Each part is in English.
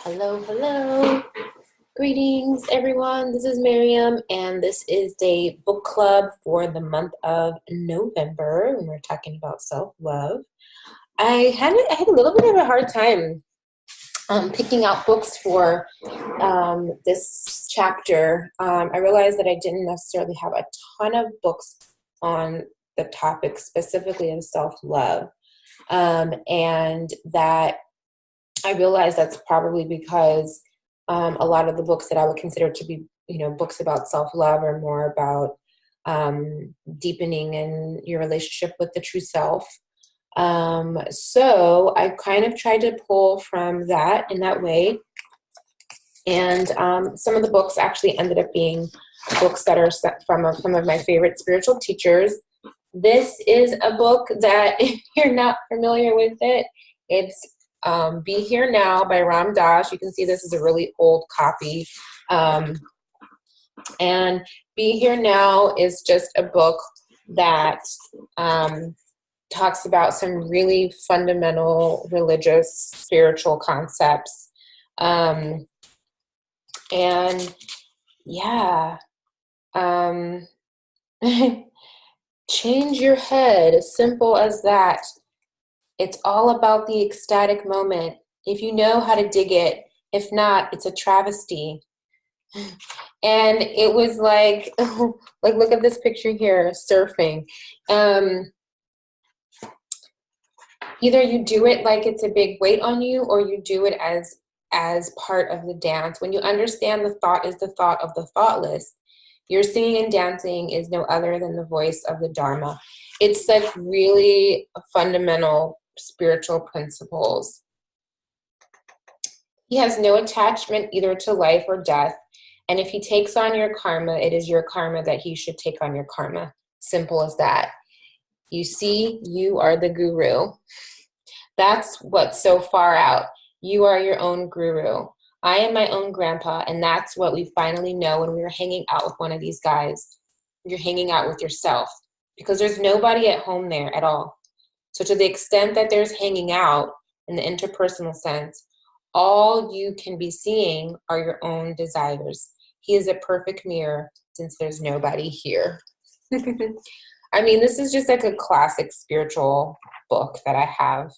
Hello, hello. Greetings, everyone. This is Miriam, and this is the book club for the month of November, and we're talking about self-love. I had a little bit of a hard time picking out books for this chapter. I realized that I didn't necessarily have a ton of books on the topic specifically of self-love, and that I realize that's probably because a lot of the books that I would consider to be, books about self-love are more about deepening in your relationship with the true self. So I kind of tried to pull from that in that way. And some of the books actually ended up being books that are from some of my favorite spiritual teachers. This is a book that, if you're not familiar with it, it's Be Here Now by Ram Dass. You can see this is a really old copy. And Be Here Now is just a book that talks about some really fundamental religious, spiritual concepts. And yeah, change your head, as simple as that. It's all about the ecstatic moment. If you know how to dig it, if not, it's a travesty. And it was like look at this picture here, surfing. Either you do it like it's a big weight on you, or you do it as part of the dance. When you understand the thought is the thought of the thoughtless, your singing and dancing is no other than the voice of the Dharma. It's like really fundamental spiritual principles. He has no attachment either to life or death. And if he takes on your karma, it is your karma that he should take on your karma. Simple as that. You see, you are the guru. That's what's so far out. You are your own guru. I am my own grandpa, and that's what we finally know when we were hanging out with one of these guys. You're hanging out with yourself, because there's nobody at home there at all. So to the extent that there's hanging out in the interpersonal sense, all you can be seeing are your own desires. He is a perfect mirror since there's nobody here. I mean, this is just like a classic spiritual book that I have.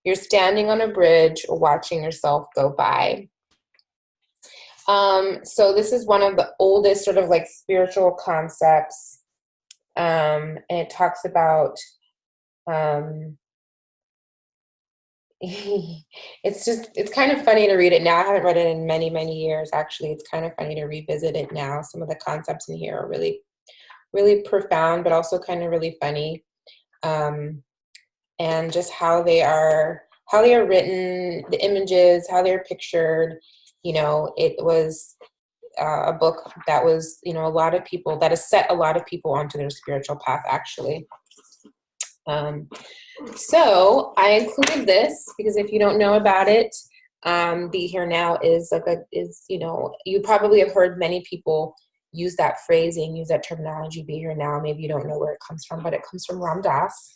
You're standing on a bridge watching yourself go by. So this is one of the oldest sort of like spiritual concepts. And it talks about it's kind of funny to read it now. I haven't read it in many, many years. Actually, it's kind of funny to revisit it now. Some of the concepts in here are really, really profound, but also kind of really funny. And just how they are written, the images, how they're pictured. It was a book that was, a lot of people, that has set a lot of people onto their spiritual path, actually. So I included this because if you don't know about it, Be Here Now is you probably have heard many people use that phrasing, use that terminology, be here now. Maybe you don't know where it comes from, but it comes from Ram Dass.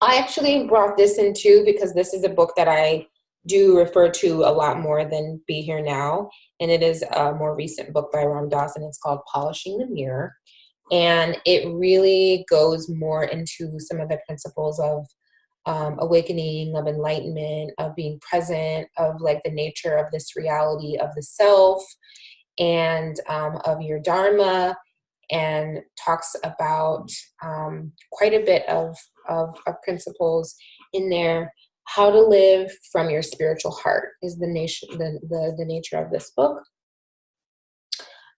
I actually brought this in too because this is a book that I do refer to a lot more than Be Here Now, and it is a more recent book by Ram Dass, and it's called Polishing the Mirror. And it really goes more into some of the principles of awakening, of enlightenment, of being present, of like the nature of this reality of the self, and of your dharma, and talks about quite a bit of principles in there. How to live from your spiritual heart is the nature of this book.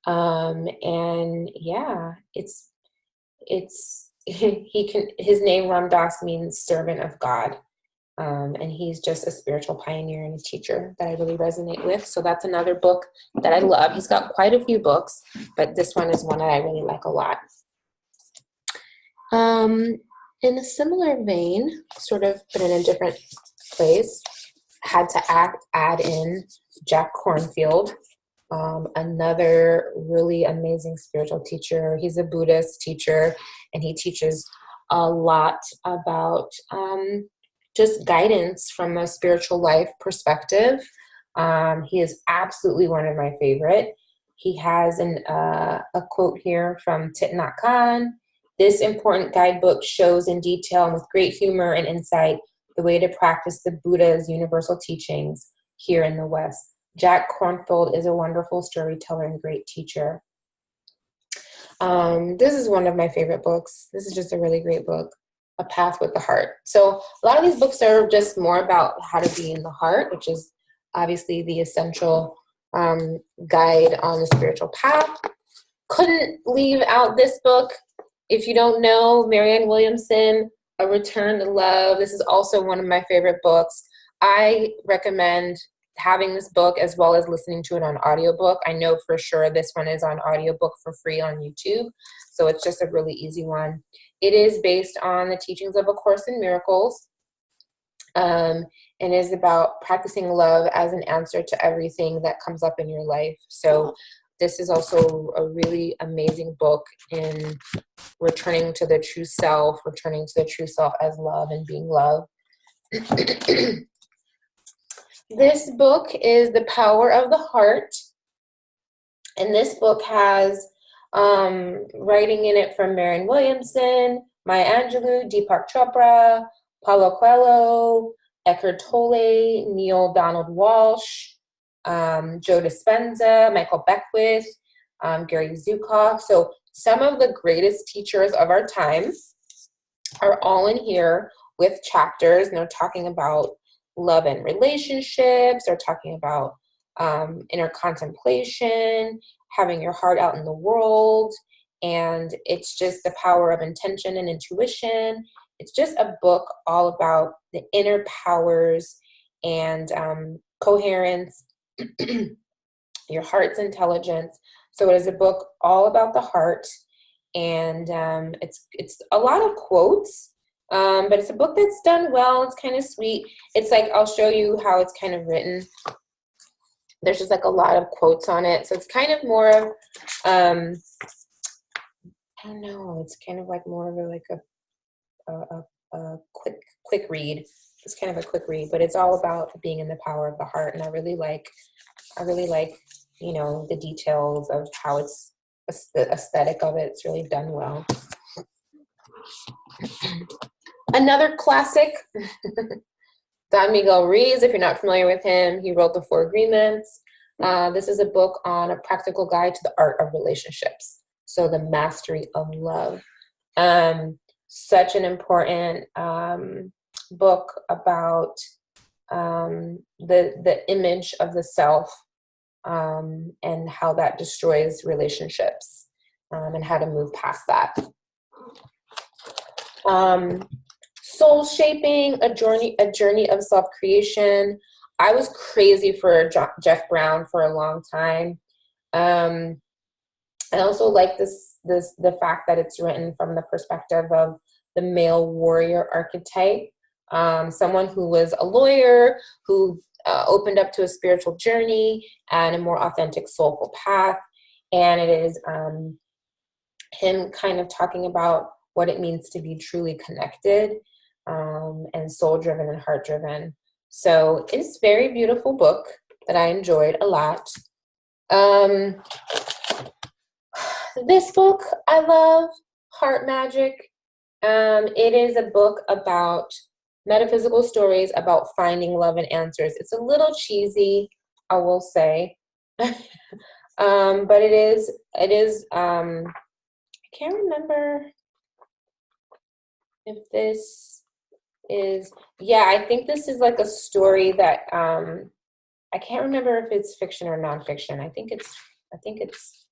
And yeah, his name Ram Dass means servant of God. And he's just a spiritual pioneer and a teacher that I really resonate with. So that's another book that I love. He's got quite a few books, but this one is one that I really like a lot. In a similar vein, sort of, but in a different place, had to add in Jack Kornfield. Another really amazing spiritual teacher. He's a Buddhist teacher, and he teaches a lot about just guidance from a spiritual life perspective. He is absolutely one of my favorite. He has a quote here from Thich Nhat Hanh. This important guidebook shows in detail and with great humor and insight the way to practice the Buddha's universal teachings here in the West. Jack Kornfield is a wonderful storyteller and great teacher. This is one of my favorite books. This is just a really great book, A Path with the Heart. So a lot of these books are just more about how to be in the heart, which is obviously the essential guide on the spiritual path. Couldn't leave out this book. If you don't know, Marianne Williamson, A Return to Love. This is also one of my favorite books. I recommend having this book as well as listening to it on audiobook. I know for sure this one is on audiobook for free on YouTube, so it's just a really easy one. It is based on the teachings of A Course in Miracles, and is about practicing love as an answer to everything that comes up in your life. So this is also a really amazing book in returning to the true self as love and being love. This book is The Power of the Heart, and this book has writing in it from Marianne Williamson, Maya Angelou, Deepak Chopra, Paulo Coelho, Eckhart Tolle, Neil Donald Walsh, Joe Dispenza, Michael Beckwith, Gary Zukav. So some of the greatest teachers of our time are all in here with chapters, and they're talking about love and relationships. They're talking about inner contemplation, having your heart out in the world, and it's just the power of intention and intuition. It's just a book all about the inner powers and coherence, your heart's intelligence. So it is a book all about the heart, and it's a lot of quotes. But it's a book that's done well. It's kind of sweet. It's like, I'll show you how it's kind of written. There's just like a lot of quotes on it. So it's kind of more of, I don't know, it's kind of like more of a quick read. It's kind of a quick read, but it's all about being in the power of the heart. And I really like, you know, the details of how it's, the aesthetic of it. It's really done well. Another classic, Don Miguel Ruiz. If you're not familiar with him, he wrote The Four Agreements. This is a book on a practical guide to the art of relationships. So the mastery of love. Such an important book about the image of the self and how that destroys relationships and how to move past that. Soul Shaping, a journey of self-creation. I was crazy for Jeff Brown for a long time. I also like the fact that it's written from the perspective of the male warrior archetype, someone who was a lawyer, who opened up to a spiritual journey and a more authentic, soulful path. And it is him kind of talking about what it means to be truly connected, and soul-driven and heart-driven. So it's a very beautiful book that I enjoyed a lot. This book I love, Heart Magic. It is a book about metaphysical stories about finding love and answers. It's a little cheesy, I will say, but it is. I can't remember if this is, yeah, I think this is like a story that I can't remember if it's fiction or nonfiction. I think it's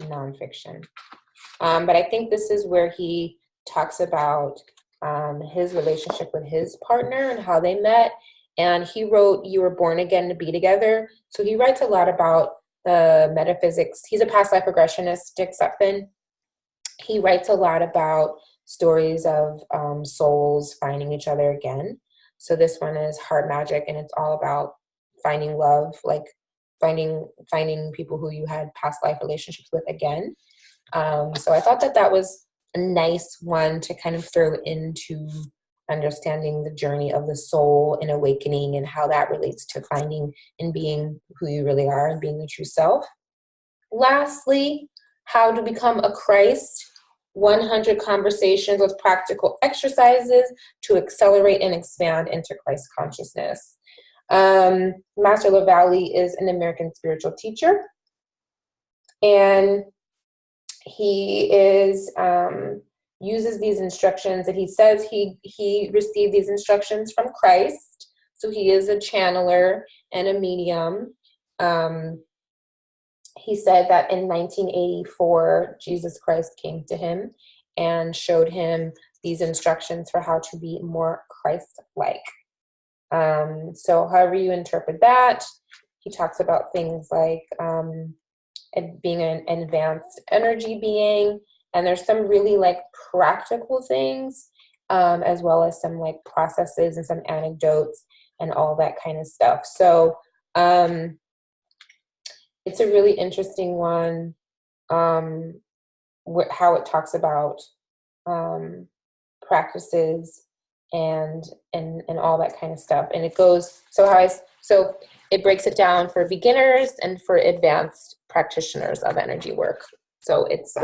nonfiction. But I think this is where he talks about his relationship with his partner and how they met. And he wrote You Were Born Again to Be Together. So he writes a lot about the metaphysics. He's a past life regressionist, Dick Sutphin. He writes a lot about stories of souls finding each other again. So this one is Heart Magic, and it's all about finding love, like finding people who you had past life relationships with again. So I thought that was a nice one to kind of throw into understanding the journey of the soul and awakening and how that relates to finding and being who you really are and being the true self. Lastly, how to become a Christ. 100 conversations with practical exercises to accelerate and expand into Christ consciousness. Master LaValle is an American spiritual teacher, and he is uses these instructions, and he says he received these instructions from Christ, so he is a channeler and a medium. He said that in 1984, Jesus Christ came to him and showed him these instructions for how to be more Christ-like. So however you interpret that, he talks about things like being an advanced energy being, and there's some really like practical things, as well as some like processes and some anecdotes and all that kind of stuff. So it's a really interesting one, how it talks about practices and all that kind of stuff. And it goes, so it breaks it down for beginners and for advanced practitioners of energy work. So it's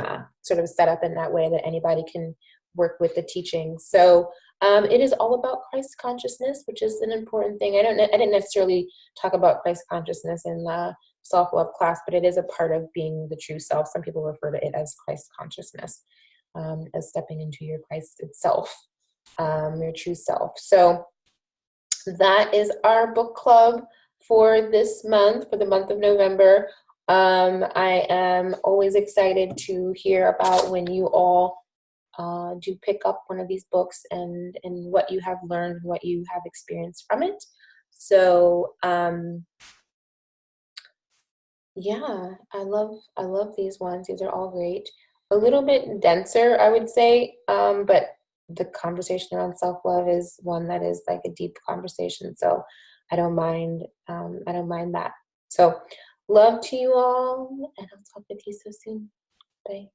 sort of set up in that way that anybody can work with the teaching. So it is all about Christ consciousness, which is an important thing. I didn't necessarily talk about Christ consciousness in the self-love class, but it is a part of being the true self. Some people refer to it as Christ consciousness, as stepping into your Christ itself, your true self. So that is our book club for this month, for the month of November. I am always excited to hear about when you all do pick up one of these books and what you have learned, what you have experienced from it. So yeah, I love these ones. These are all great. A little bit denser, I would say, but the conversation around self-love is one that is like a deep conversation. So I don't mind that. So love to you all, and I'll talk with you so soon. Bye.